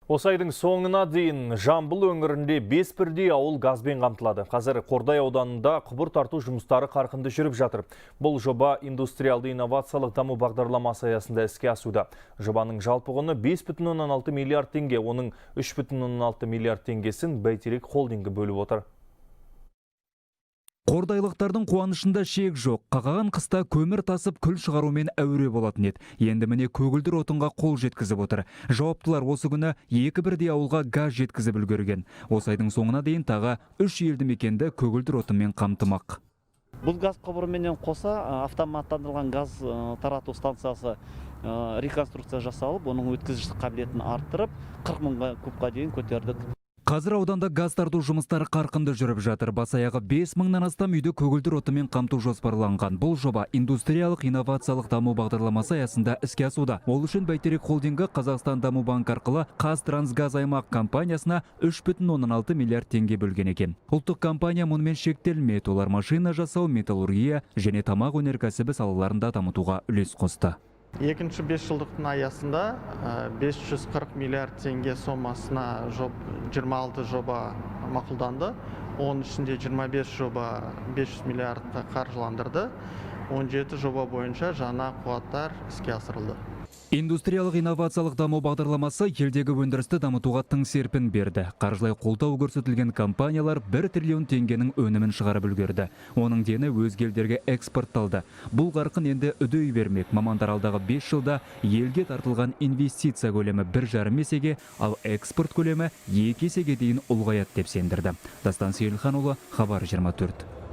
Осы айдың соңына дейін Жамбыл өңірінде 5 бірдей ауыл газбен қамтылады. Қазір Қордай ауданында құбыр тарту жұмыстары қарқынды жүріп жатыр. Бұл жоба Индустриалды-инновациялық даму бағдарламасы аясында іске асуда. Жобаның жалпы құны 5,6 миллиард теңге, оның 3,6 миллиард теңгесін Бәйтерек холдингі бөліп отыр. Қордайлықтардың қуанышында шек жоқ. Қақаған қыста көмір тасып күл шығарумен әуре болатын еді. Енді міне көгілдір отынға қол жеткізіп отыр. Жауаптылар осы күні 2 бірдей ауылға газ жеткізіп үлгерген. Осы айдың соңына дейін тағы 3 елді мекенді көгілдір отынмен қамтымақ. Бұл газ құбырымен қоса автоматтандырылған газ тарату станциясы реконструкция жасалып, оның өткізгіш қабілетін арттырып, 40 мыңға кубқа дейін көтердік. Қазір ауданда газ тарту жұмыстары қарқынды жүріп жатыр. Бас аяғы 5 мыңнан астам үйді көгілдір отынмен қамту жоспарланған. Бұл жоба Индустриялық-инновациялық даму бағдарламасы аясында іске асуда. Ол үшін Бәйтерек холдингі Қазақстан даму банк арқылы Қазтрансгаз аймақ компаниясына 3,6 миллиард теңге бөлген екен. Ұлттық компания мұнымен шектелмейді. Олар машина жасау, металлургия және тамақ өнеркәсібі салаларында дамытуға үлес қосты. Екінші 5 жылдықтың аясында 540 миллиард теңге сомасына 26 жоба мақұлданды. Оның ішінде 25 жоба 500 миллиардқа қаржыландырды. 17 жоба бойынша жаңа қуаттар іске асырылды. Индустриялық-инновациялық даму бағдарламасы елдегі өндірісті дамытуға тың серпін берді. Қаржылай қолдау көрсетілген компаниялар 1 триллион теңгенің өнімін шығарып үлгерді. Оның дені өзге елдерге экспортталды. Бұл қарқын енді үдей бермек. Мамандар алдағы 5 жылда елге тартылған инвестиция көлемі 1,5 есеге, ал экспорт көлемі 2 есеге дейін ұлғаяды деп сендірді. Дастан Сейілханұлы, Хабар 24.